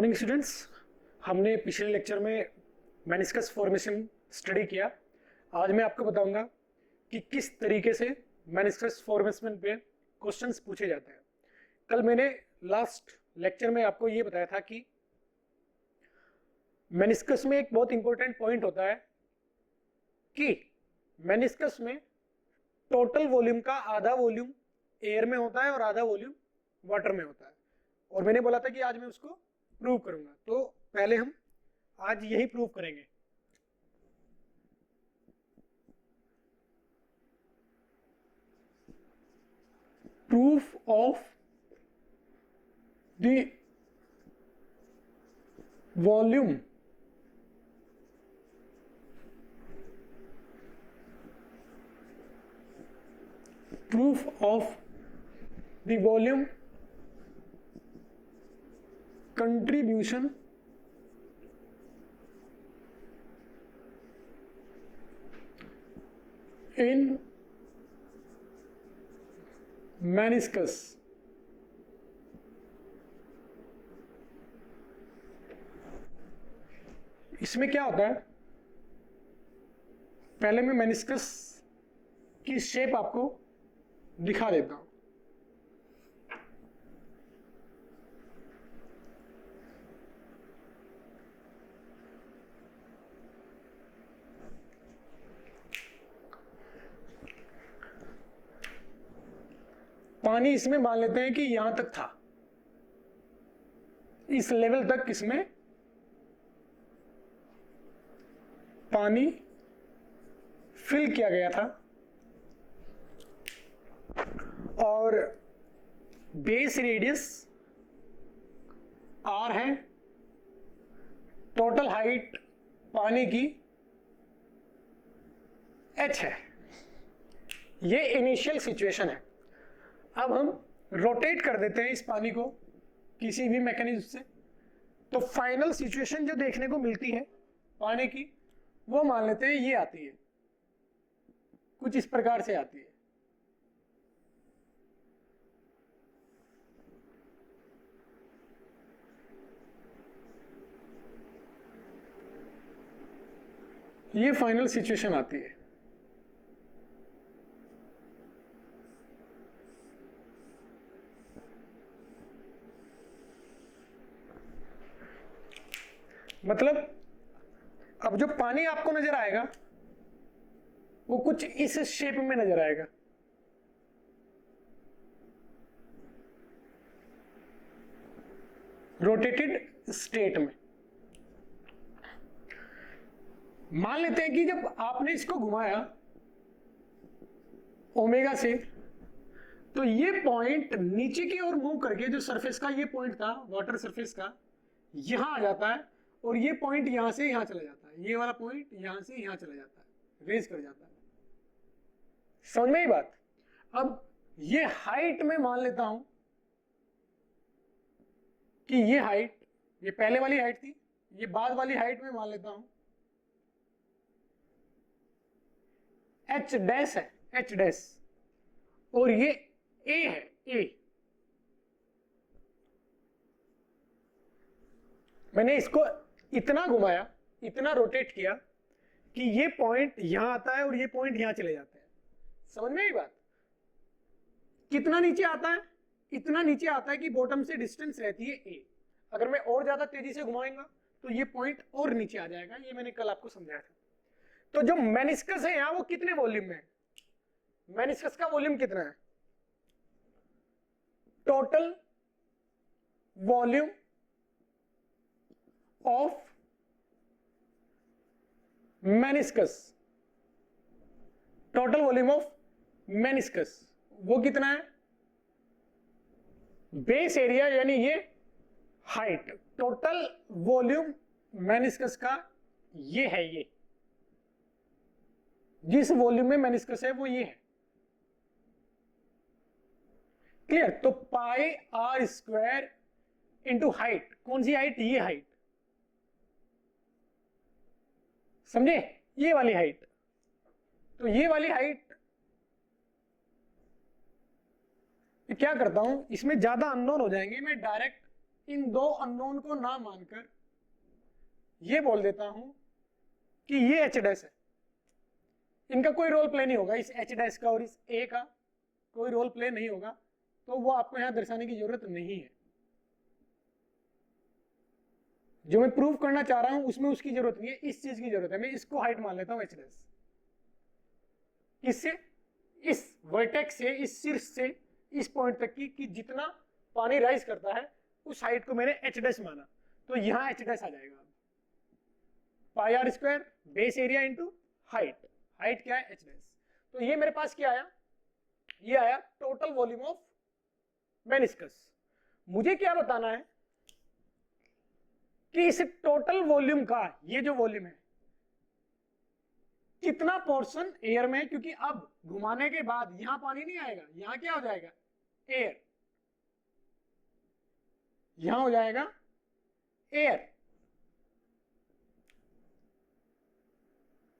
Morning students, हमने पिछले lecture में मेनिस्कस फॉर्मेशन स्टडी किया। आज मैं आपको बताऊंगा कि किस तरीके से मेनिस्कस फॉर्मेशन पे क्वेश्चंस पूछे जाते हैं। कल मैंने लास्ट लेक्चर में आपको ये बताया था कि मेनिस्कस में एक बहुत इंपॉर्टेंट पॉइंट होता है कि मेनिस्कस में टोटल वॉल्यूम का आधा वॉल्यूम एयर में होता है और आधा वॉल्यूम वाटर में होता है, और मैंने बोला था कि आज मैं उसको प्रूव करूंगा। तो पहले हम आज यही प्रूव करेंगे। Proof of the volume proof of the volume contribution in meniscus। इसमें क्या होता है, पहले मैं मेनिस्कस की शेप आपको दिखा देता हूं। पानी इसमें मान लेते हैं कि यहां तक था, इस लेवल तक इसमें पानी फिल किया गया था, और बेस रेडियस r है, टोटल हाइट पानी की h है। ये इनिशियल सिचुएशन है। अब हम रोटेट कर देते हैं इस पानी को किसी भी मैकेनिज्म से, तो फाइनल सिचुएशन जो देखने को मिलती है पानी की, वो मान लेते हैं ये आती है, कुछ इस प्रकार से आती है। ये फाइनल सिचुएशन आती है। मतलब अब जो पानी आपको नजर आएगा वो कुछ इस शेप में नजर आएगा। रोटेटेड स्टेट में मान लेते हैं कि जब आपने इसको घुमाया ओमेगा से, तो ये पॉइंट नीचे की ओर मूव करके, जो सरफेस का ये पॉइंट था वाटर सरफेस का, यहां आ जाता है, और ये पॉइंट यहां से यहां चला जाता है। ये वाला पॉइंट यहां से यहां चला जाता है, रेज कर जाता है। समझ में ही बात। अब ये हाइट में मान लेता हूं कि ये हाइट, ये पहले वाली हाइट थी, ये बाद वाली हाइट में मान लेता हूं एच डैश है, एच डैश, और ये ए है, ए। मैंने इसको इतना घुमाया, इतना रोटेट किया कि ये पॉइंट यहां आता है और ये पॉइंट यहां चले जाते हैं। समझ में आई बात। कितना नीचे आता है, इतना नीचे आता है कि बॉटम से डिस्टेंस रहती है ए। अगर मैं और ज्यादा तेजी से घुमाऊंगा तो ये पॉइंट और नीचे आ जाएगा। ये मैंने कल आपको समझाया था। तो जो मेनिस्कस है यहां, वो कितने वॉल्यूम में है? मेनिस्कस का वॉल्यूम कितना है? Total volume of meniscus, total volume of meniscus वो कितना है? बेस एरिया यानी ये हाइट, टोटल वॉल्यूम मेनिस्कस का ये है, ये जिस वॉल्यूम में मेनिस्कस है वो ये है। क्लियर? तो पाई आर स्क्वायर इंटू हाइट, कौन सी हाइट? ये हाइट, समझे? ये वाली हाइट। तो ये वाली हाइट क्या करता हूं, इसमें ज्यादा अननोन हो जाएंगे, मैं डायरेक्ट इन दो अननोन को ना मानकर ये बोल देता हूं कि ये एच डैश है। इनका कोई रोल प्ले नहीं होगा, इस एच डैश का और इस ए का कोई रोल प्ले नहीं होगा, तो वो आपको यहां दर्शाने की जरूरत नहीं है। जो मैं प्रूव करना चाह रहा हूं उसमें उसकी जरूरत नहीं है, इस चीज की जरूरत है। मैं इसको हाइट मान लेता हूं एच डैश। इससे इस वर्टेक्स से, इस शीर्ष से इस पॉइंट तक की कि जितना पानी राइज करता है उस हाइट को मैंने एच डैश माना, तो यहां एच डैश आ जाएगा। Pi R square base area into height. Height क्या है? H dash. तो ये मेरे पास क्या आया? ये आया टोटल वॉल्यूम ऑफ मेनिस्कस। मुझे क्या बताना है कि इस टोटल वॉल्यूम का, ये जो वॉल्यूम है, कितना पोर्शन एयर में है, क्योंकि अब घुमाने के बाद यहां पानी नहीं आएगा, यहां क्या हो जाएगा? एयर। यहां हो जाएगा एयर।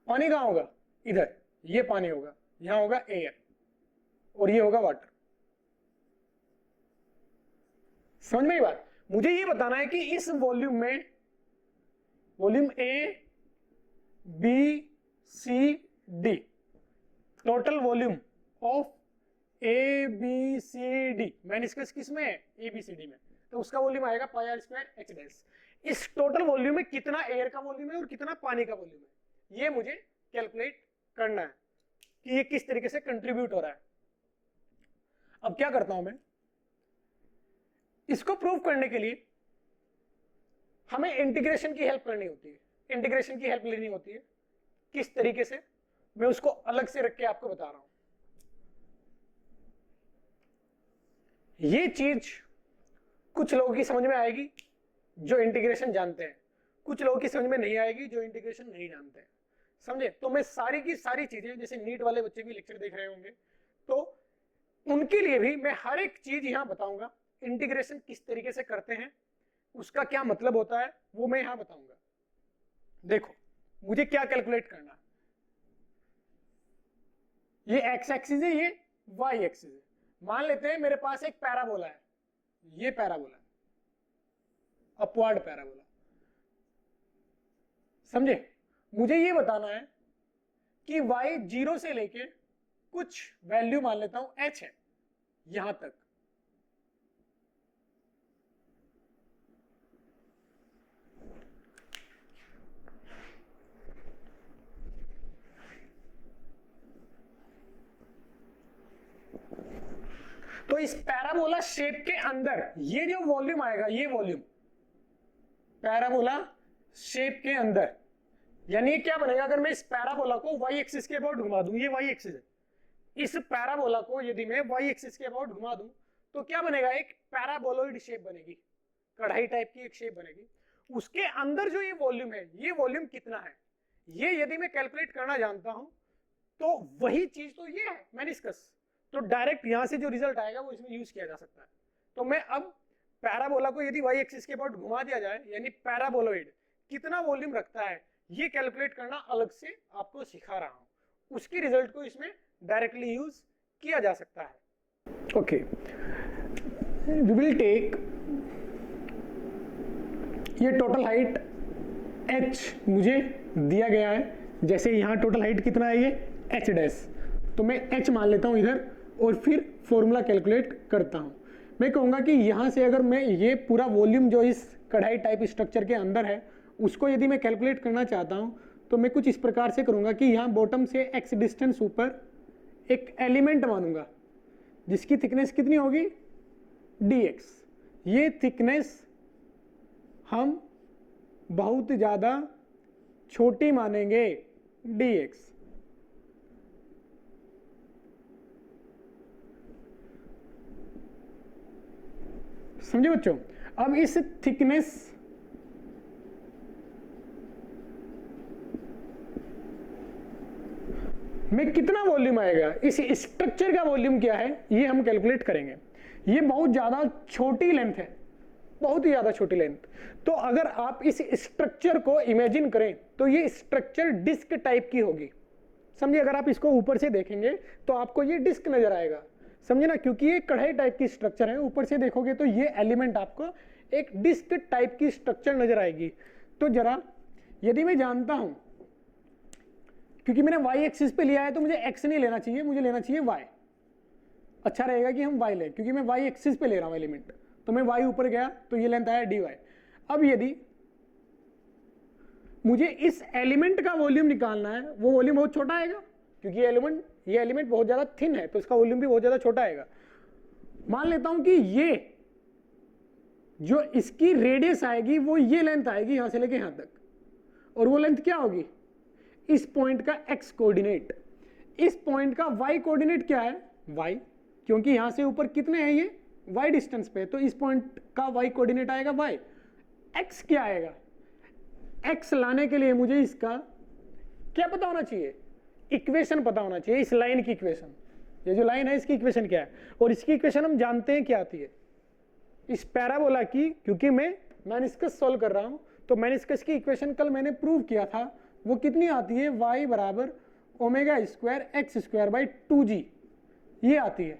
पानी कहां होगा? इधर। ये पानी होगा, यहां होगा एयर और ये होगा वाटर। समझ में ये बात? मुझे ये बताना है कि इस वॉल्यूम में, volume A B C D, total volume of A B C D, meniscus किस में है? ए बी सी डी में, तो उसका वॉल्यूम आएगा पाई आर स्क्वायर एच डैश। इस टोटल वॉल्यूम में कितना एयर का वॉल्यूम है और कितना पानी का वॉल्यूम है, ये मुझे कैलकुलेट करना है कि ये किस तरीके से कंट्रीब्यूट हो रहा है। अब क्या करता हूं मैं, इसको प्रूव करने के लिए हमें इंटीग्रेशन की हेल्प करनी होती है, इंटीग्रेशन की हेल्प लेनी होती है। किस तरीके से, मैं उसको अलग से रख के आपको बता रहा हूं। ये चीज कुछ लोगों की समझ में आएगी जो इंटीग्रेशन जानते हैं, कुछ लोगों की समझ में नहीं आएगी जो इंटीग्रेशन नहीं जानते हैं। समझे? तो मैं सारी की सारी चीजें, जैसे नीट वाले बच्चे भी लेक्चर देख रहे होंगे, तो उनके लिए भी मैं हर एक चीज यहां बताऊंगा। इंटीग्रेशन किस तरीके से करते हैं, उसका क्या मतलब होता है, वो मैं यहां बताऊंगा। देखो मुझे क्या कैलकुलेट करना है। ये एक्स एक्सिस है, ये वाई एक्सिस है। मान लेते हैं मेरे पास एक पैराबोला है, ये पैराबोला है, अपवर्ड पैराबोला। समझे? मुझे ये बताना है कि y 0 से लेके कुछ वैल्यू मान लेता हूं h है, यहां तक। तो इस पैराबोला शेप के अंदर ये जो वॉल्यूम आएगा, ये वॉल्यूम पैराबोला शेप के अंदर, यानी क्या बनेगा? अगर मैं इस पैराबोला को y एक्सिस के अबाउट घुमा दूं, ये y एक्सिस है, इस पैराबोला को यदि मैं y एक्सिस के अबाउट घुमा दूं तो क्या बनेगा? एक पैराबोलॉइड शेप बनेगी, कढ़ाई टाइप की एक शेप बनेगी। उसके अंदर जो ये वॉल्यूम है, ये वॉल्यूम कितना है, ये यदि मैं कैलकुलेट करना जानता हूं तो वही चीज तो ये है मेनिस्कस। तो डायरेक्ट यहां से जो रिजल्ट आएगा वो इसमें यूज किया जा सकता है। तो मैं अब पैराबोला को यदि y एक्सिस के अबाउट घुमा दिया जाए, यानी पैराबोलॉइड कितना वॉल्यूम रखता है, ये कैलकुलेट करना अलग से आपको सिखा रहा हूं। उसके रिजल्ट को इसमें डायरेक्टली यूज किया जा सकता है। ओके, वी विल टेक ये टोटल हाइट h मुझे दिया गया है। जैसे यहां टोटल हाइट कितना है, ये h डैश, तो मैं h मान लेता हूं इधर और फिर फॉर्मूला कैलकुलेट करता हूं। मैं कहूंगा कि यहां से अगर मैं ये पूरा वॉल्यूम जो इस कढ़ाई टाइप स्ट्रक्चर के अंदर है उसको यदि मैं कैलकुलेट करना चाहता हूं तो मैं कुछ इस प्रकार से करूंगा कि यहां बॉटम से x डिस्टेंस ऊपर एक एलिमेंट मानूंगा जिसकी थिकनेस कितनी होगी? dx। ये थिकनेस हम बहुत ज्यादा छोटी मानेंगे, dx। समझे बच्चों? अब इस थिकनेस में कितना वॉल्यूम आएगा, इस स्ट्रक्चर का वॉल्यूम क्या है, ये हम कैलकुलेट करेंगे। ये बहुत ज्यादा छोटी लेंथ है, बहुत ही ज्यादा छोटी लेंथ। तो अगर आप इस स्ट्रक्चर को इमेजिन करें तो ये स्ट्रक्चर डिस्क टाइप की होगी। समझिए, अगर आप इसको ऊपर से देखेंगे तो आपको ये डिस्क नजर आएगा। समझे ना, क्योंकि ये कढ़ाई टाइप की स्ट्रक्चर है, ऊपर से देखोगे तो ये एलिमेंट आपको एक डिस्क टाइप की स्ट्रक्चर नजर आएगी। तो जरा यदि मैं जानता हूं, क्योंकि मैंने y एक्सिस पे लिया है तो मुझे x नहीं लेना चाहिए, मुझे लेना चाहिए y। अच्छा रहेगा कि हम y लें, क्योंकि मैं y एक्सिस पे ले रहा हूं एलिमेंट, तो मैं y ऊपर गया तो ये लेंथ आया dy। अब यदि मुझे इस एलिमेंट का वॉल्यूम निकालना है, वो वॉल्यूम बहुत छोटा आएगा, क्योंकि ये एलिमेंट बहुत ज्यादा थिन है, तो इसका वॉल्यूम भी बहुत ज्यादा छोटा आएगा। मान लेता हूं कि ये जो इसकी रेडियस आएगी वो ये लेंथ आएगी यहां से लेके यहां तक, और वो लेंथ क्या होगी, इस पॉइंट का x कोऑर्डिनेट, इस पॉइंट का y कोऑर्डिनेट क्या है, y, क्योंकि यहां से ऊपर कितने हैं ये y डिस्टेंस पे, तो इस पॉइंट का y कोऑर्डिनेट आएगा y। x क्या आएगा, x लाने के लिए मुझे इसका क्या पता होना चाहिए, इक्वेशन पता होना चाहिए, इस लाइन की इक्वेशन, ये जो लाइन है इसकी इक्वेशन क्या है, और इसकी इक्वेशन हम जानते हैं क्या आती है, इस पैराबोला की, क्योंकि मैं मेनिस्कस सॉल्व कर रहा हूं, तो मेनिस्कस की इक्वेशन कल मैंने प्रूव किया था, वो कितनी आती है, y बराबर omega square x square by 2g, ये आती है।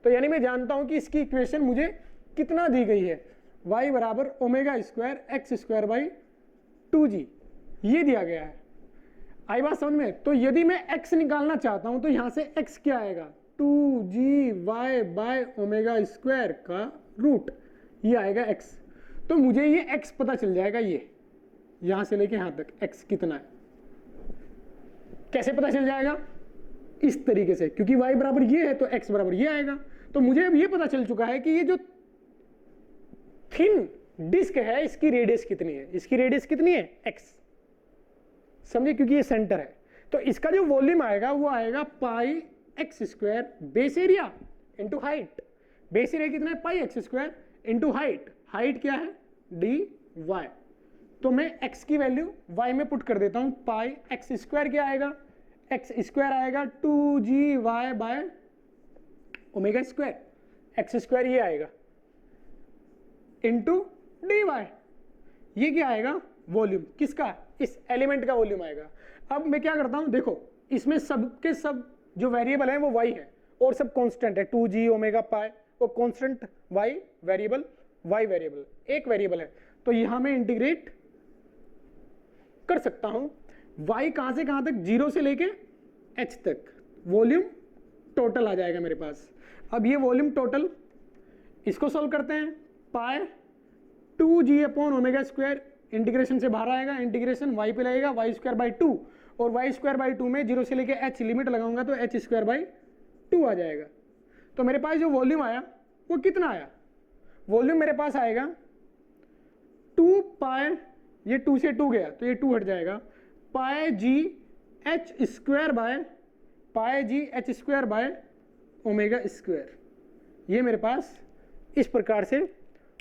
तो यानी मैं जानता हूं कि इसकी इक्वेशन मुझे कितना दी गई है, y बराबर omega square x square by 2g, ये दिया गया है। आई बात समझ में। तो यदि मैं x निकालना चाहता हूं तो यहां से x क्या आएगा, 2g y bye omega square का रूट, ये आएगा x। तो मुझे ये x पता चल जाएगा, ये यहां से लेके यहां तक x कितना है, कैसे पता चल जाएगा, इस तरीके से, क्योंकि y बराबर ये है तो x बराबर ये आएगा। तो मुझे अब ये पता चल चुका है कि ये जो थिन डिस्क है इसकी रेडियस कितनी है, इसकी रेडियस कितनी है x, समझे, क्योंकि ये सेंटर है। तो इसका जो वॉल्यूम आएगा वो आएगा pi X square base area into height, base area कितना है, pi X square into height, height क्या है dy। तो मैं x की वैल्यू y में पुट कर देता हूं, पाई एक्स स्क्वायर क्या आएगा, एक्स स्क्वायर आएगा 2g y bye omega square, x square ये आएगा इंटू dy, ये क्या आएगा वॉल्यूम, किसका, इस एलिमेंट का वॉल्यूम आएगा। अब मैं क्या करता हूं, देखो इसमें सब के सब जो वेरिएबल है वो y है और सब कांस्टेंट है, 2g ओमेगा पाई, वो constant y variable, y variable एक वेरिएबल है, तो यहां मैं इंटीग्रेट कर सकता हूं, y कहां से कहां तक, 0 से लेके h तक, वॉल्यूम टोटल आ जाएगा मेरे पास। अब ये वॉल्यूम टोटल, इसको सॉल्व करते हैं, पाई 2g upon omega square, integration से बाहर आएगा, इंटीग्रेशन y पे लगेगा y स्क्वायर बाई 2, और y स्क्वायर बाई 2 में 0 से लेके h लिमिट लगाऊंगा तो h स्क्वायर बाई 2 आ जाएगा। तो मेरे पास जो वॉल्यूम आया वो कितना आया, वॉल्यूम मेरे पास आएगा 2 पाई, ये 2 से 2 गया तो ये 2 हट जाएगा, pi G H square by pi G H square by omega square, ये मेरे पास इस प्रकार से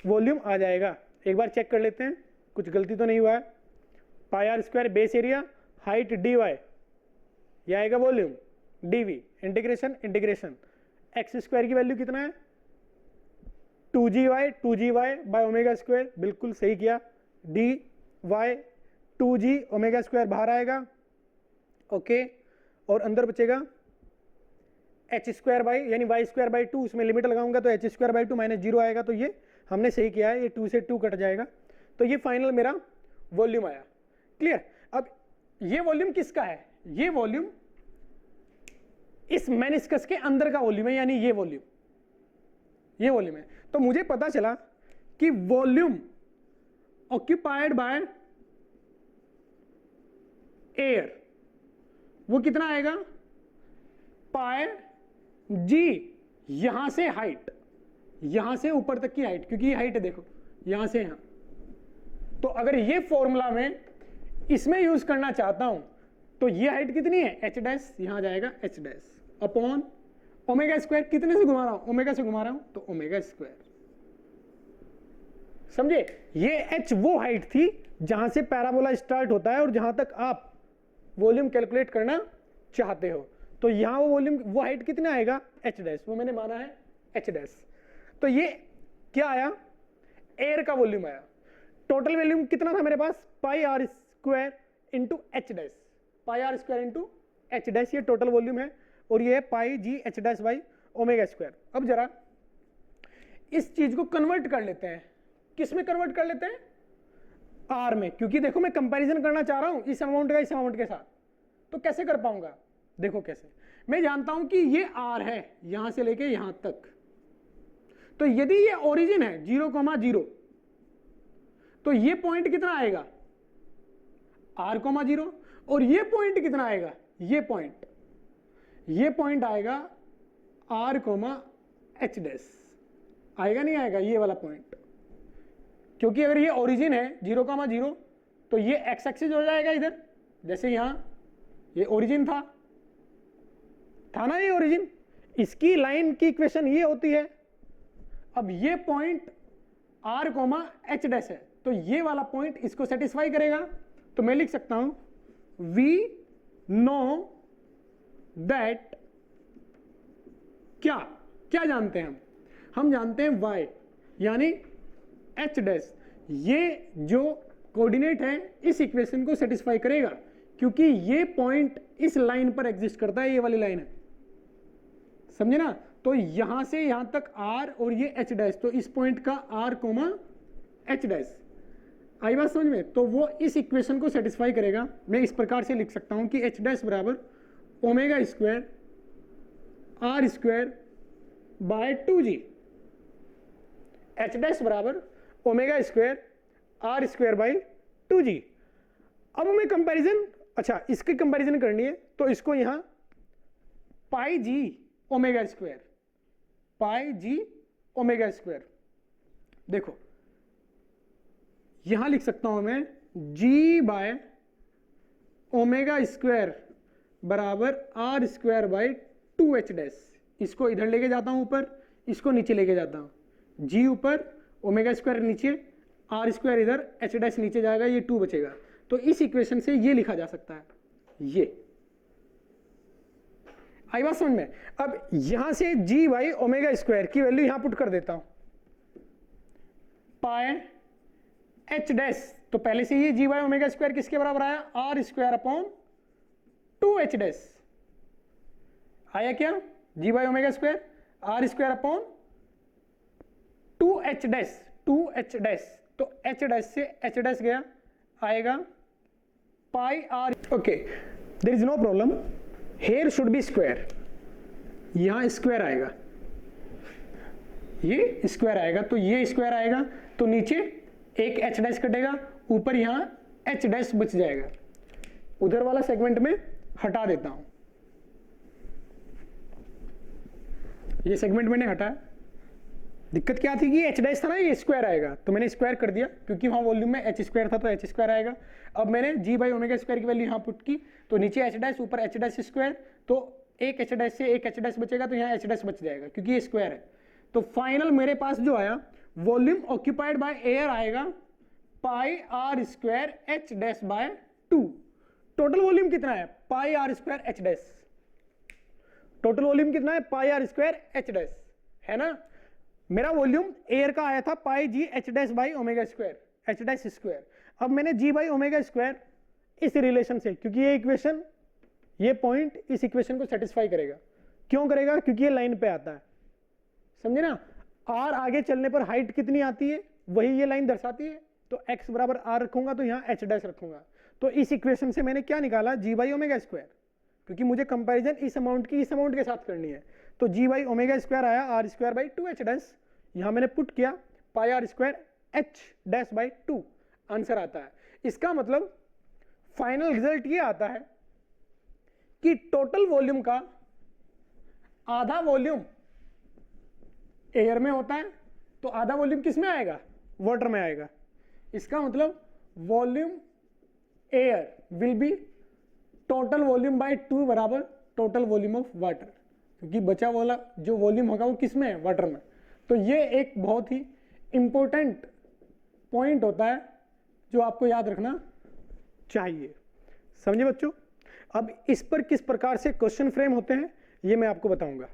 वॉल्यूम आ जाएगा। एक बार चेक कर लेते हैं कुछ गलती तो नहीं हुआ है, pi R square base area, height dy, ये आएगा volume dv, integration X square की वैल्यू कितना है 2gy बाय ओमेगा स्क्वायर, बिल्कुल सही किया, dy 2g ओमेगा स्क्वायर बाहर आएगा, ओके, और अंदर बचेगा एच स्क्वायर बाई, यानी वाई स्क्वायर बाई 2, उसमें लिमिट लगाऊंगा तो एच स्क्वायर बाई 2 माइनस 0 आएगा, तो ये हमने सही किया है, ये 2 से 2 कट जाएगा, तो ये फाइनल मेरा वॉल्यूम आया। क्लियर। अब ये वॉल्यूम किसका है, ये वॉल्यूम इस मेनिस्कस के अंदर का वॉल्यूम है, यानी ये वॉल्यूम है। तो मुझे पता चला कि वॉल्यूम ऑक्यूपाइड बाय एयर वो कितना आएगा, पाई जी, यहां से हाइट, यहां से ऊपर तक की हाइट, क्योंकि ये हाइट है देखो यहां से यहां, तो अगर ये फॉर्मूला में इसमें यूज करना चाहता हूं तो ये हाइट कितनी है एच डैश, यहां जाएगा H dash upon omega square, कितने से घुमा रहा हूं, ओमेगा से घुमा रहा हूं तो ओमेगा स्क्वायर, समझे। ये एच वो हाइट थी जहां से पैराबोला स्टार्ट होता है और जहां तक आप वॉल्यूम कैलकुलेट करना चाहते हो, तो यहां वो वॉल्यूम वो हाइट कितना आएगा एच डैश, वो मैंने माना है एच डैश। तो ये क्या आया, एयर का वॉल्यूम आया। टोटल वॉल्यूम कितना था मेरे पास, pi R square into H dash, pi R square into H dash, ये टोटल वॉल्यूम है, और ये है pi G H dash by omega square. अब जरा इस चीज को कन्वर्ट कर लेते हैं, किस में कन्वर्ट कर लेते हैं, आर में, क्योंकि देखो मैं कंपैरिजन करना चाह रहा हूं इस अमाउंट का इस अमाउंट के साथ, तो कैसे कर पाऊंगा, देखो कैसे, मैं जानता हूं कि ये आर है यहां से लेके यहां तक, तो यदि ये ओरिजिन है 0,0 तो ये पॉइंट कितना आएगा r,0 और ये पॉइंट कितना आएगा, ये पॉइंट आएगा r,h डैश, आएगा नहीं आएगा ये वाला पॉइंट, क्योंकि अगर ये ओरिजिन है 0,0 तो ये x एक्सिस हो जाएगा इधर, जैसे यहां ये ओरिजिन था ना, ये ओरिजिन, इसकी लाइन की इक्वेशन ये होती है। अब ये पॉइंट r,h डैश है, तो ये वाला पॉइंट इसको सेटिस्फाई करेगा, तो मैं लिख सकता हूं वी नो दैट, क्या जानते हैं हम जानते हैं y, यानी h डैश, ये जो कोऑर्डिनेट है इस इक्वेशन को सेटिस्फाई करेगा, क्योंकि ये पॉइंट इस लाइन पर एग्जिस्ट करता है, ये वाली लाइन है, समझे ना, तो यहां से यहां तक r और ये h डैश, तो इस पॉइंट का r,h डैश, आई बात समझ में, तो वो इस इक्वेशन को सेटिस्फाई करेगा। मैं इस प्रकार से लिख सकता हूं कि h डैश बराबर omega square r square by 2g, h dash बराबर omega square r square by 2g। अब हमें कंपैरिजन, अच्छा इसकी कंपैरिजन करनी है, तो इसको यहां पाई जी ओमेगा स्क्वायर, देखो यहां लिख सकता हूं मैं g बाय ओमेगा स्क्वायर बराबर r square bye 2h dash, इसको इधर लेके जाता हूं ऊपर, इसको नीचे लेके जाता हूं, g ऊपर ओमेगा स्क्वायर नीचे, r स्क्वायर इधर, h डैश नीचे जाएगा, ये 2 बचेगा, तो इस इक्वेशन से ये लिखा जा सकता है, ये आई बात समझ में। अब यहां से g बाई ओमेगा स्क्वायर की वैल्यू यहां पुट कर देता हूं, पाए h डैश, तो पहले से ये g बाई ओमेगा स्क्वायर किसके बराबर आया, r square upon 2h dash, आया क्या, g by omega square r square upon 2h dash, तो h डैश से h डैश गया, आएगा pi r, okay there is no problem, here should be square, यहां स्क्वायर आएगा, ये स्क्वायर आएगा, तो ये स्क्वायर आएगा, तो नीचे एक h डैश कटेगा, ऊपर यहां h डैश बच जाएगा, उधर वाला सेगमेंट में हटा देता हूं, ये सेगमेंट मैंने हटाया, दिक्कत क्या थी कि h डैश था ना, ये स्क्वायर आएगा, तो मैंने स्क्वायर कर दिया, क्योंकि वहां वॉल्यूम में h स्क्वायर था तो h स्क्वायर आएगा। अब मैंने g बाई ओमेगा स्क्वायर की वैल्यू यहां पुट की, तो नीचे h डैश ऊपर h डैश स्क्वायर, तो एक h डैश से एक h डैश बचेगा, तो यहाँ h डैश बच जाएगा क्योंकि ये स्क्वायर है, तो फाइनल मेरे पास जो आया वॉल्यूम ऑक्यूपाइड बाय एयर आएगा pi r square h dash by 2, total volume कितना है पाई r square h dash, total volume कितना है पाई r स्क्वायर h डैश, है ना, मेरा वॉल्यूम एयर का आया था पाई जी h dash by omega square, h dash square, अब मैंने g बाई ओमेगा स्क्वायर इस रिलेशन से, क्योंकि ये इक्वेशन, ये पॉइंट इस इक्वेशन को सेटिस्फाई करेगा, क्यों करेगा, क्योंकि ये लाइन पे आता है, समझे ना, r आगे चलने पर हाइट कितनी आती है वही ये लाइन दर्शाती है, तो x बराबर r रखूंगा तो यहाँ h डैश रखूंगा, तो इस इक्वेशन से मैंने क्या निकाला g बाई ओमेगा स्क्वायर, क्योंकि मुझे कंपैरिजन इस अमाउंट की इस अमाउंट के साथ करनी है, तो g बाई ओमेगा स्क्वायर आया r square by 2h dash, यहाँ मैंने पुट किया पाई r square h dash by 2, answer आता है। इसका मतलब फाइनल रिजल्ट ये आता है कि टोटल वॉल्यूम का आधा वॉल्यूम एयर में होता है, तो आधा वॉल्यूम किस में आएगा, वाटर में आएगा, इसका मतलब volume air will be total volume by 2 बराबर टोटल वॉल्यूम ऑफ वाटर, क्योंकि बचा वाला जो वॉल्यूम होगा वो किस में है, वाटर में, तो ये एक बहुत ही इंपॉर्टेंट पॉइंट होता है जो आपको याद रखना चाहिए, समझे बच्चों। अब इस पर किस प्रकार से क्वेश्चन फ्रेम होते हैं ये मैं आपको बताऊंगा।